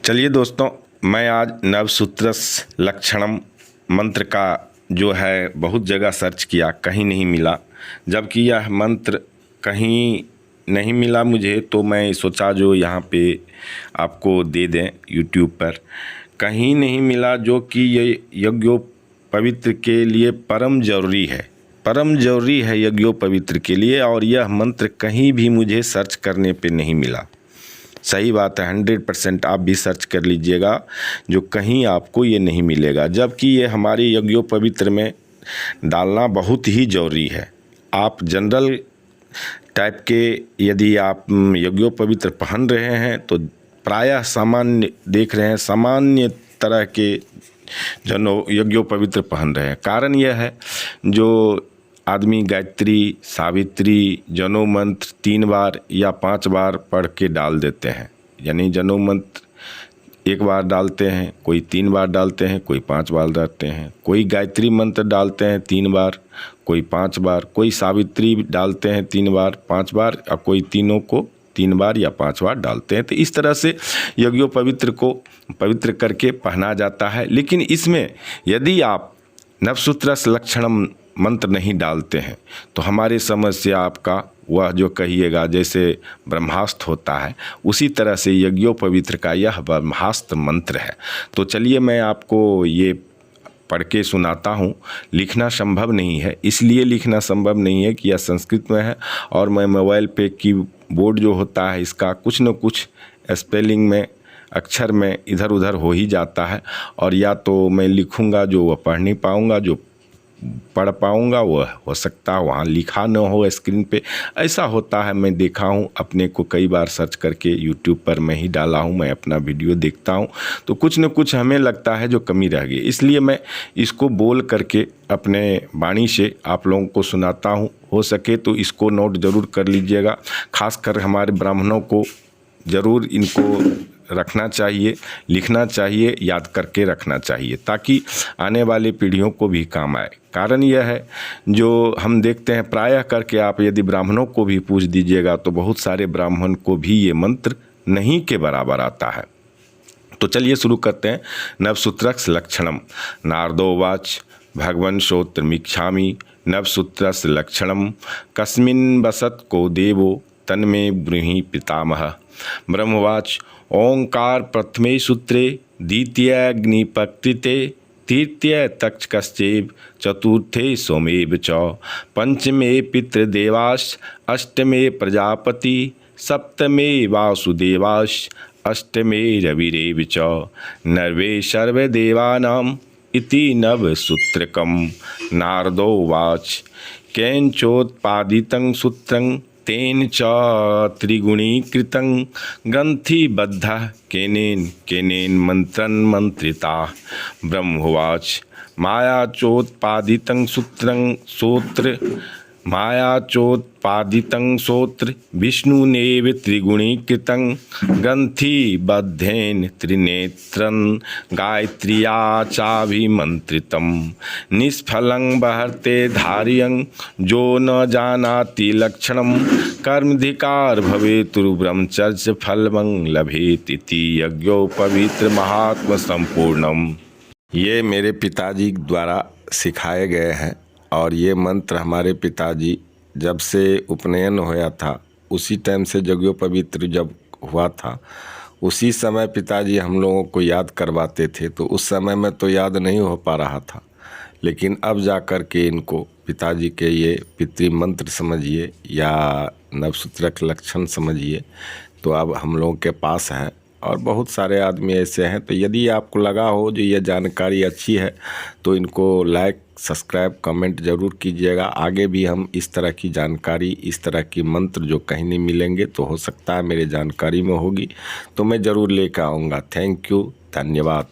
चलिए दोस्तों, मैं आज नवसूत्रस्य लक्षणम मंत्र का जो है बहुत जगह सर्च किया, कहीं नहीं मिला। जबकि यह मंत्र कहीं नहीं मिला मुझे, तो मैं सोचा जो यहाँ पे आपको दे दें यूट्यूब पर। कहीं नहीं मिला, जो कि ये यज्ञोपवीत के लिए परम ज़रूरी है, परम ज़रूरी है यज्ञोपवीत के लिए। और यह मंत्र कहीं भी मुझे सर्च करने पे नहीं मिला। सही बात है, 100% आप भी सर्च कर लीजिएगा, जो कहीं आपको ये नहीं मिलेगा। जबकि ये हमारे यज्ञोपवीत में डालना बहुत ही ज़रूरी है। आप जनरल टाइप के यदि आप यज्ञोपवीत पहन रहे हैं तो प्रायः सामान्य देख रहे हैं, सामान्य तरह के यज्ञोपवीत पहन रहे हैं। कारण यह है, जो आदमी गायत्री, सावित्री, जनेऊ मंत्र 3 बार या 5 बार पढ़ के डाल देते हैं। यानी जनेऊ मंत्र 1 बार डालते हैं, कोई 3 बार डालते हैं, कोई 5 बार डालते हैं, कोई गायत्री मंत्र डालते हैं 3 बार, कोई 5 बार, कोई सावित्री डालते हैं 3 बार 5 बार, और कोई तीनों को 3 बार या 5 बार डालते हैं। तो इस तरह से यज्ञोपवीत को पवित्र करके पहना जाता है। लेकिन इसमें यदि आप नवसूत्रस्य लक्षणम मंत्र नहीं डालते हैं तो हमारी समझ से आपका वह जो कहिएगा, जैसे ब्रह्मास्त्र होता है, उसी तरह से यज्ञोपवीत का यह ब्रह्मास्त्र मंत्र है। तो चलिए मैं आपको ये पढ़ के सुनाता हूँ। लिखना संभव नहीं है, इसलिए लिखना संभव नहीं है कि यह संस्कृत में है, और मैं मोबाइल पे कीबोर्ड जो होता है इसका कुछ न कुछ स्पेलिंग में, अक्षर में इधर उधर हो ही जाता है। और या तो मैं लिखूँगा जो वह पढ़ नहीं पाऊँगा, जो पढ़ पाऊँगा वह हो सकता है वहाँ लिखा न हो स्क्रीन पे। ऐसा होता है, मैं देखा हूँ, अपने को कई बार सर्च करके यूट्यूब पर मैं ही डाला हूँ, मैं अपना वीडियो देखता हूँ तो कुछ न कुछ हमें लगता है जो कमी रह गई। इसलिए मैं इसको बोल करके अपने वाणी से आप लोगों को सुनाता हूँ। हो सके तो इसको नोट ज़रूर कर लीजिएगा। खासकर हमारे ब्राह्मणों को ज़रूर इनको रखना चाहिए, लिखना चाहिए, याद करके रखना चाहिए, ताकि आने वाली पीढ़ियों को भी काम आए। कारण यह है, जो हम देखते हैं प्रायः करके आप यदि ब्राह्मणों को भी पूछ दीजिएगा तो बहुत सारे ब्राह्मण को भी ये मंत्र नहीं के बराबर आता है। तो चलिए शुरू करते हैं। नवसूत्रस्य लक्षणम। नारदोवाच भगवन् श्रोत्रमीक्षामि नवसूत्रस्य लक्षणम कस्मिन् वसत् को देवो तन्मे ब्रूहि पितामह। ब्रह्मवाच ओंकार प्रथमे सूत्रे द्वितीय अग्निपकृते तृतीय तक्षकश्चैव चतुर्थे सोमेव च पंचमे पितृदेवाश्च अष्टमे प्रजापति सप्तमे वासुदेवाश्च अष्टमे रविरेव च नर्वे सर्वदेवानाम् इति नवसूत्रकम्। नारदोवाच केनचोत्पादितं सूत्रं तेन च त्रिगुणीकृतं ग्रन्थिबद्धः केनेन केनेन मंत्रं मंत्रिता। ब्रह्मोवाच मायाचोत्पादितं सोत्र विष्णुनेव त्रिगुणीकृतं ग्रन्थिबद्धेन त्रिनेत्रं गायत्र्या चाभिमन्त्रितं। निष्फलं बहर्ते धार्यं जो न जानाति लक्षणं कर्मधिकार भवेतु ब्रह्मचर्य फलं लभेत इति यज्ञोपवीत महात्म संपूर्णम। ये मेरे पिताजी द्वारा सिखाए गए हैं, और ये मंत्र हमारे पिताजी जब से उपनयन होया था उसी टाइम से यज्ञोपवीत जब हुआ था उसी समय पिताजी हम लोगों को याद करवाते थे। तो उस समय में तो याद नहीं हो पा रहा था, लेकिन अब जा कर के इनको पिताजी के ये पितृ मंत्र समझिए या नवसूत्र लक्षण समझिए, तो अब हम लोगों के पास है। और बहुत सारे आदमी ऐसे हैं। तो यदि आपको लगा हो जो ये जानकारी अच्छी है तो इनको लाइक, सब्सक्राइब, कमेंट ज़रूर कीजिएगा। आगे भी हम इस तरह की जानकारी, इस तरह की मंत्र जो कहीं नहीं मिलेंगे, तो हो सकता है मेरे जानकारी में होगी तो मैं ज़रूर लेकर आऊँगा। थैंक यू, धन्यवाद।